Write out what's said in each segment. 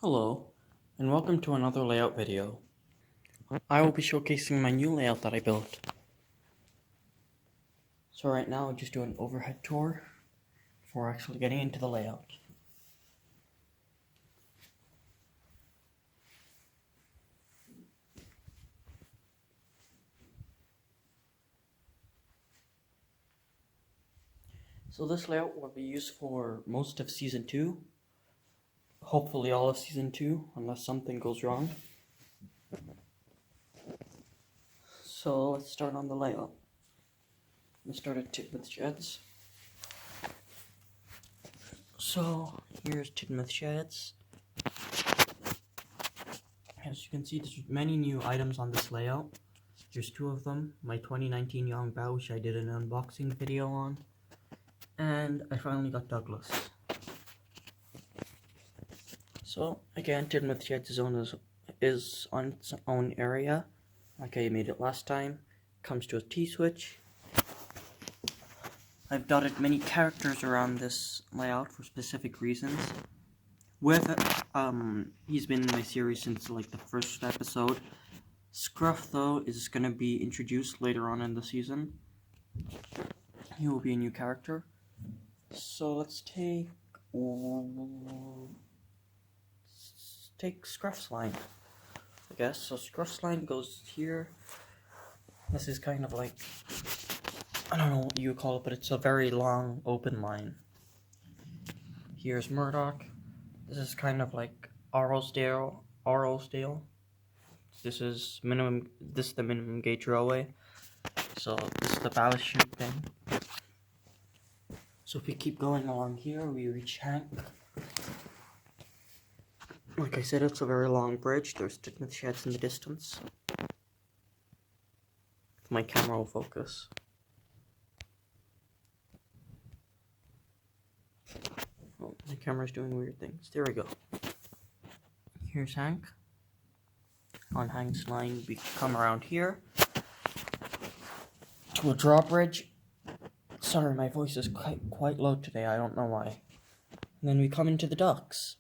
Hello, and welcome to another layout video. I will be showcasing my new layout that I built. So right now I'll just do an overhead tour before actually getting into the layout. So this layout will be used for most of Season 2, hopefully all of Season 2, unless something goes wrong. So let's start on the layout. Let's start at Tidmouth Sheds. So here's Tidmouth Sheds. As you can see, there's many new items on this layout. There's two of them, my 2019 Yongbao, which I did an unboxing video on, and I finally got Douglas. So again, Tidmouth Sheds is on its own area, like I made it last time. Comes to a T-switch. I've dotted many characters around this layout for specific reasons. He's been in my series since like the first episode. Scruff, though, is going to be introduced later on in the season. He will be a new character. So let's take Scruff's line, I guess. So Scruff's line goes here. This is kind of like, I don't know what you would call it, but it's a very long open line. Here's Murdoch. This is kind of like Arlesdale. This is the minimum gauge railway. So this is the ballast chute thing. So if we keep going along here, we reach Hank. Like I said, it's a very long bridge. There's Tidmouth Sheds in the distance. My camera will focus. Oh, the camera's doing weird things. There we go. Here's Hank. On Hank's line, we come around here to a drawbridge. Sorry, my voice is quite low today. I don't know why. And then we come into the docks.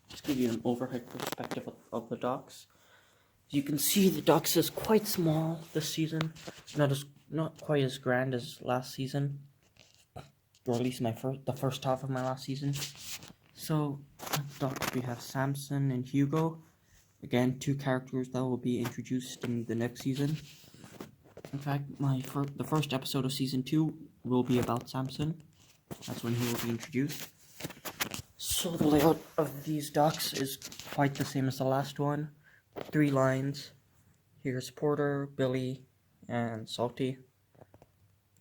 Just give you an overhead perspective of the docks. As you can see, the docks is quite small this season. Not quite as grand as last season, or at least the first half of my last season. So, at the docks we have Samson and Hugo. Again, two characters that will be introduced in the next season. In fact, the first episode of Season 2 will be about Samson. That's when he will be introduced. So the layout of these docks is quite the same as the last one. 3 lines. Here's Porter, Billy, and Salty.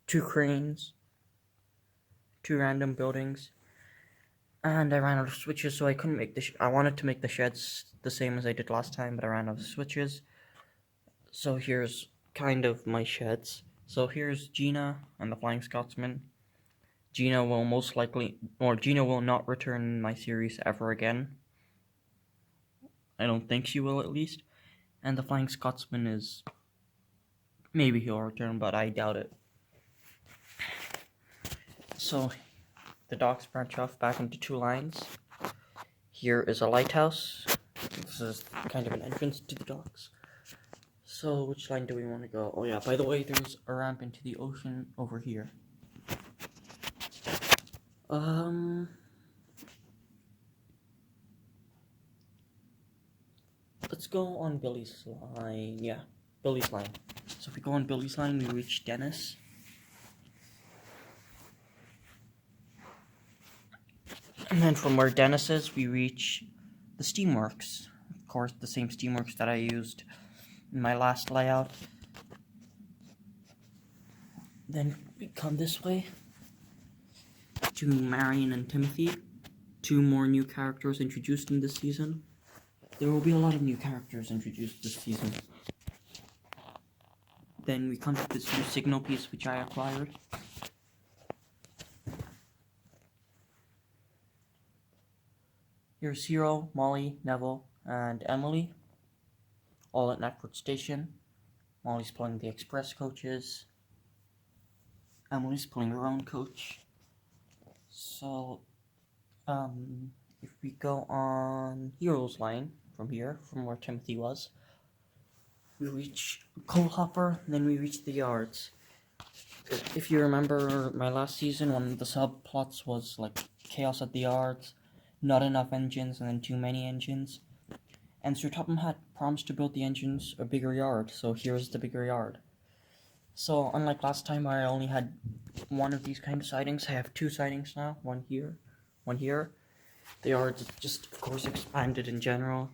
2 cranes. 2 random buildings. And I ran out of switches, so I couldn't make I wanted to make the sheds the same as I did last time, but I ran out of switches. So here's kind of my sheds. So here's Gina and the Flying Scotsman. Gina will not return in my series ever again. I don't think she will, at least. And the Flying Scotsman is... maybe he'll return, but I doubt it. So, the docks branch off back into 2 lines. Here is a lighthouse. This is kind of an entrance to the docks. So, which line do we want to go? Oh yeah, by the way, there's a ramp into the ocean over here. Let's go on Billy's line. Yeah, Billy's line. So if we go on Billy's line, we reach Dennis. And then from where Dennis is, we reach the Steamworks. Of course, the same Steamworks that I used in my last layout. Then we come this way to Marion and Timothy. 2 more new characters introduced in this season. There will be a lot of new characters introduced this season. Then we come to this new signal piece which I acquired. Here's Hero, Molly, Neville, and Emily, all at Knapford Station. Molly's pulling the express coaches. Emily's pulling her own coach. So, if we go on Heroes Line from here, from where Timothy was, we reach Coal Hopper, and then we reach the yards. If you remember my last season, one of the subplots was like chaos at the yards, not enough engines, and then too many engines. And Sir Topham had promised to build the engines a bigger yard, so here's the bigger yard. So unlike last time I only had one of these kind of sidings, I have two sidings now, one here, one here. The yard's just, of course, expanded in general.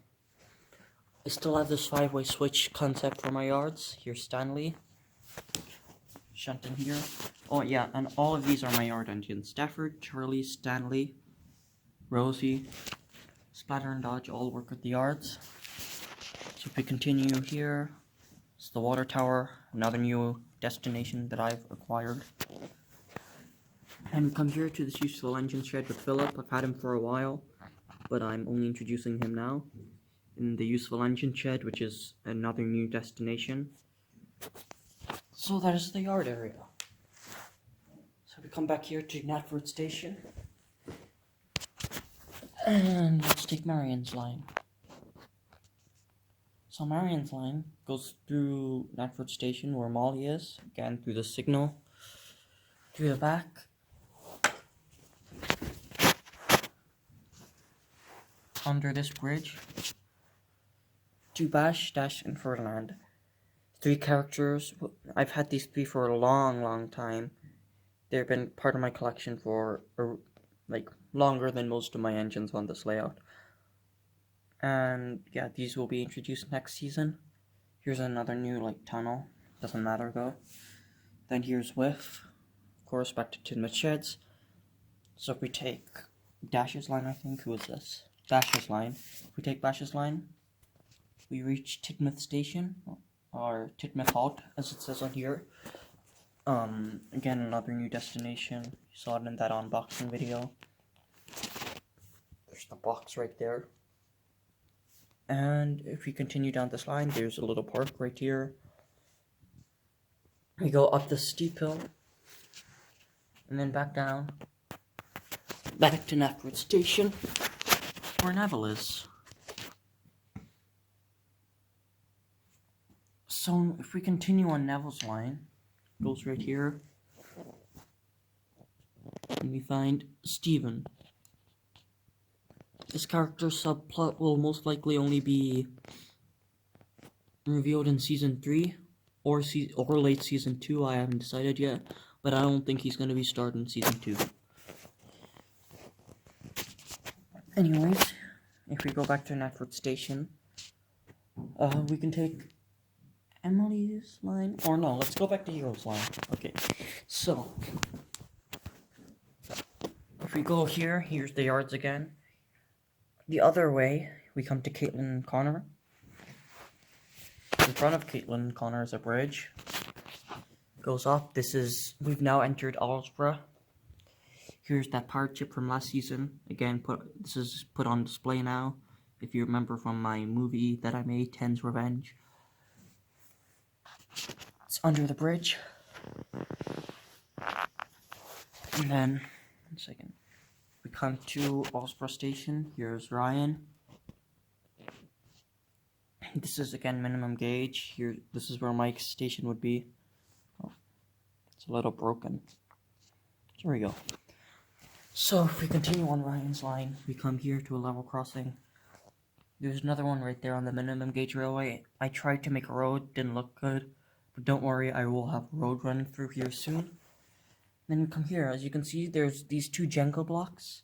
I still have this 5-way switch concept for my yards. Here's Stanley. Shunting here. Oh yeah, and all of these are my yard engines. Stafford, Charlie, Stanley, Rosie, Splatter and Dodge all work at the yards. So if we continue here, it's the water tower, another new destination that I've acquired. And we come here to this useful engine shed with Philip. I've had him for a while, but I'm only introducing him now. In the useful engine shed, which is another new destination. So that is the yard area. So we come back here to Knapford Station. And let's take Marion's Line. So Marion's Line goes through Knapford Station where Molly is, again through the signal, through the back. Under this bridge. To Bash, Dash, and Ferdinand. 3 characters. I've had these 3 for a long time. They've been part of my collection for like longer than most of my engines on this layout. And yeah, these will be introduced next season. Here's another new like tunnel. Doesn't matter though. Then here's Whiff. Of course, back to Tidmouth Sheds. So if we take Dash's line, I think. Who is this? Bash's line. If we take Bash's line, we reach Tidmouth Station, or Tidmouth Halt, as it says on here. Again, another new destination. You saw it in that unboxing video. There's the box right there. And if we continue down this line, there's a little park right here. We go up the steep hill, and then back down. Back to Knapford Station, where Neville is. So if we continue on Neville's line, it goes right here, and we find Stephen. This character's subplot will most likely only be revealed in Season 3, or late Season 2, I haven't decided yet, but I don't think he's going to be starting in Season 2. Anyways, if we go back to Knapford Station, we can take Emily's line, or no, let's go back to Hero's line. Okay, so if we go here, here's the yards again. The other way, we come to Caitlin and Connor. In front of Caitlin and Connor is a bridge. Goes up. We've now entered Alsborough. Here's that pirate ship from last season. Again, this is put on display now. If you remember from my movie that I made, Ten's Revenge. It's under the bridge. And then, 1 second. We come to Alsborough Station. Here's Ryan. This is again minimum gauge. Here, this is where Mike's station would be. Oh, it's a little broken. There we go. So if we continue on Ryan's line, we come here to a level crossing. There's another one right there on the minimum gauge railway. I tried to make a road, didn't look good. But don't worry, I will have a road running through here soon. Then we come here. As you can see, there's these 2 Jenga blocks.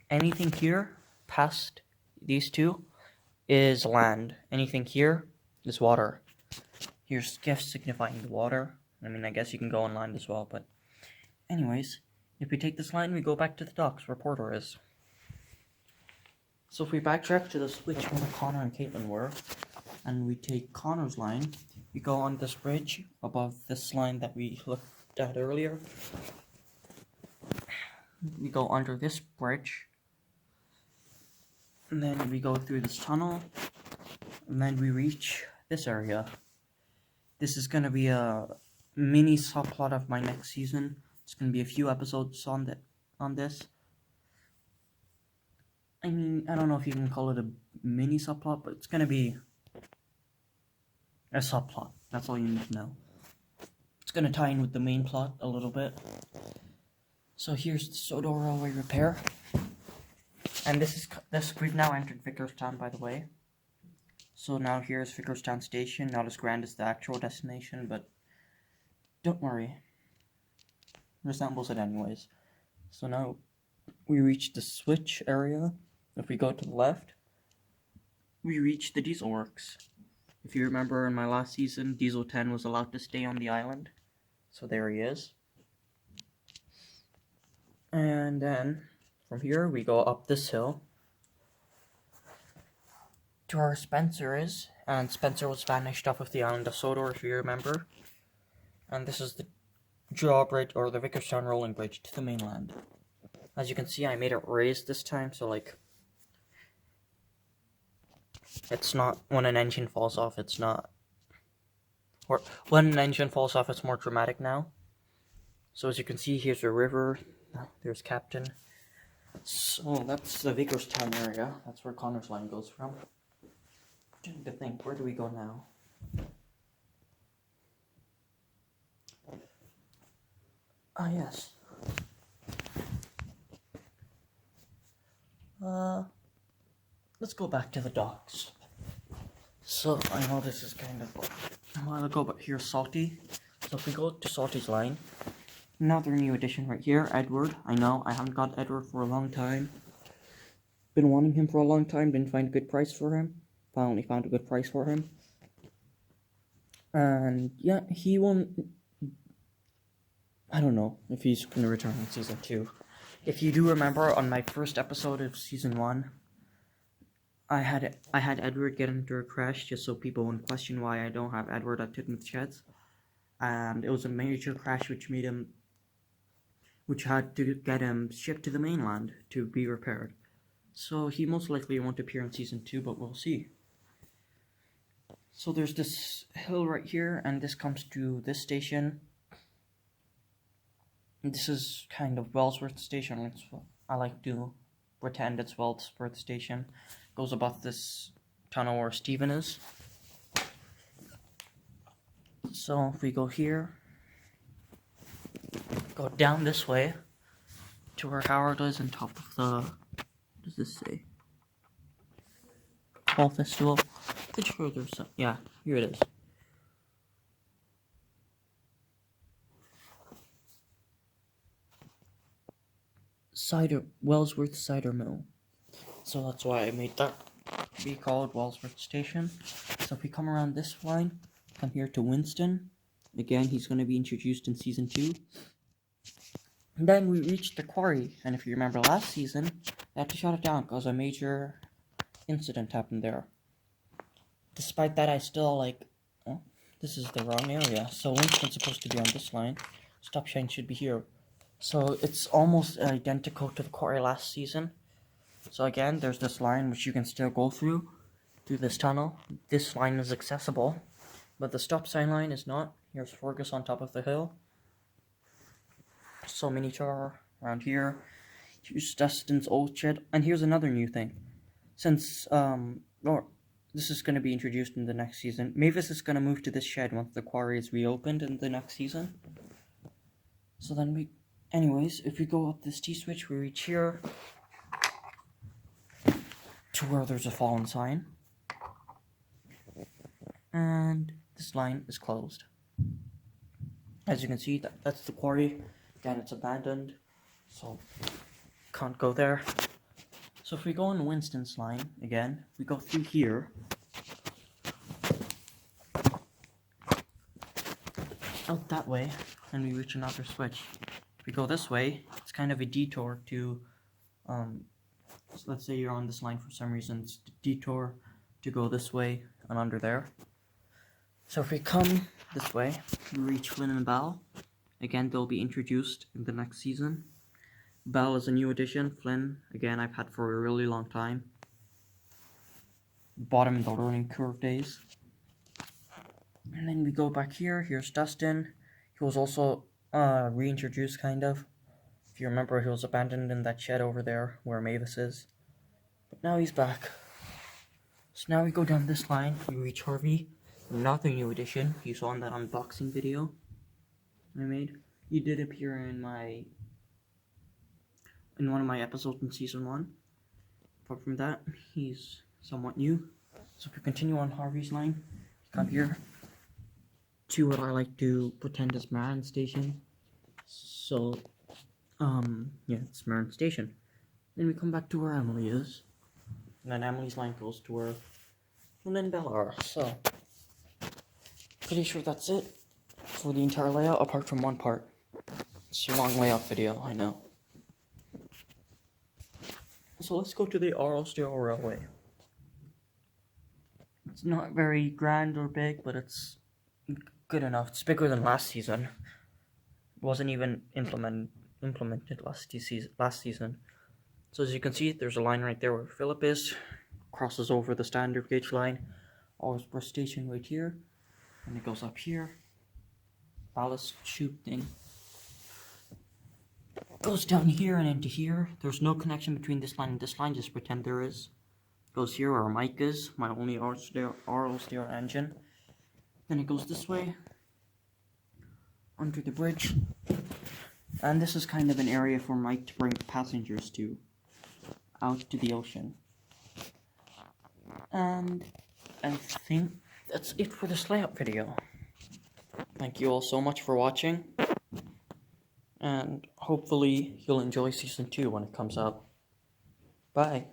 Anything here, past these 2, is land. Anything here is water. Here's skiff signifying the water. I mean, I guess you can go on land as well, but anyways, if we take this line, we go back to the docks where Porter is. So if we backtrack to the switch where Connor and Caitlin were, and we take Connor's line, we go on this bridge above this line that we looked at earlier. We go under this bridge, and then we go through this tunnel, and then we reach this area. This is going to be a mini subplot of my next season. It's going to be a few episodes on this. I mean, I don't know if you can call it a mini subplot, but it's gonna be a subplot. That's all you need to know. It's gonna tie in with the main plot a little bit. So here's the Sodor Railway repair, and this we've now entered Vicarstown, by the way. So now here's Vicarstown Station, not as grand as the actual destination, but don't worry, resembles it anyways. So now we reach the switch area. If we go to the left, we reach the Diesel Works. If you remember in my last season, Diesel 10 was allowed to stay on the island. So there he is. And then from here we go up this hill to where Spencer is. And Spencer was vanished off of the island of Sodor, if you remember. And this is the drawbridge, or the Vicarstown rolling bridge to the mainland. As you can see, I made it raised this time, so like, it's not, when an engine falls off, it's not, or when an engine falls off, it's more dramatic now. So as you can see, here's the river, there's Captain. So that's the Vicarstown area, that's where Connor's line goes from. I'm trying to think, where do we go now? Ah, yes. Let's go back to the docks. So, I know this is kind of a while ago, but here's Salty. So if we go to Salty's line, another new addition right here, Edward. I know, I haven't got Edward for a long time. Been wanting him for a long time, didn't find a good price for him. Finally found a good price for him. And yeah, he won't, I don't know if he's going to return in Season 2. If you do remember, on my first episode of Season 1, I had Edward get into a crash just so people wouldn't question why I don't have Edward at Titmuth Sheds. And it was a major crash which had to get him shipped to the mainland to be repaired. So he most likely won't appear in Season 2, but we'll see. So there's this hill right here, and this comes to this station. This is kind of Wellsworth Station. I like to pretend it's Wellsworth Station. Goes above this tunnel where Steven is. So if we go here, go down this way to where Howard is on top of the, what does this say? Fall Festival. Pretty sure there's some, yeah, here it is. Wellsworth Cider Mill. So that's why I made that be called Wellsworth Station. So if we come around this line, come here to Winston. Again, he's going to be introduced in Season 2. And then we reach the quarry. And if you remember last season, they had to shut it down because a major incident happened there. Despite that, I still oh, this is the wrong area. So Winston's supposed to be on this line. Stop Shine should be here. So it's almost identical to the quarry last season. So again, there's this line which you can still go through this tunnel. This line is accessible, but the stop sign line is not. Here's Fergus on top of the hill. So miniature around here. Here's Dustin's old shed, and here's another new thing. Since this is going to be introduced in the next season, Mavis is going to move to this shed once the quarry is reopened in the next season. So then anyways, if we go up this T-switch, we reach here to where there's a fallen sign. And this line is closed. As you can see, that's the quarry. Again, it's abandoned, so can't go there. So if we go on Winston's line, again, we go through here. Out that way, and we reach another switch. If we go this way, it's kind of a detour to, so let's say you're on this line for some reason, it's a detour to go this way and under there. So if we come this way, we reach Flynn and Bell. Again, they'll be introduced in the next season. Bell is a new addition. Flynn, again, I've had for a really long time. Bought him in the learning curve days. And then we go back here. Here's Dustin. He was also reintroduced, kind of. If you remember, he was abandoned in that shed over there where Mavis is. But now he's back. So now we go down this line, we reach Harvey. Another new addition. You saw in that unboxing video I made. He did appear in one of my episodes in season 1. Apart from that, he's somewhat new. So if we continue on Harvey's line, come here to what I like to pretend is Marin Station. So, yeah, it's Marin Station. Then we come back to where Emily is. And then Emily's line goes to where Lynn and Bella are. So, pretty sure that's it for the entire layout, apart from one part. It's a long layout video, I know. So let's go to the Arlesdale Railway. It's not very grand or big, but it's good enough. It's bigger than last season. It wasn't even implemented last season. So as you can see, there's a line right there where Philip is. Crosses over the standard gauge line. Arlesborough Station right here. And it goes up here. Ballast chute thing. Goes down here and into here. There's no connection between this line and this line, just pretend there is. Goes here where Mike is, my only Arlesdale engine. Then it goes this way, under the bridge. And this is kind of an area for Mike to bring passengers to, out to the ocean. And I think that's it for this layout video. Thank you all so much for watching. And hopefully you'll enjoy season 2 when it comes out. Bye.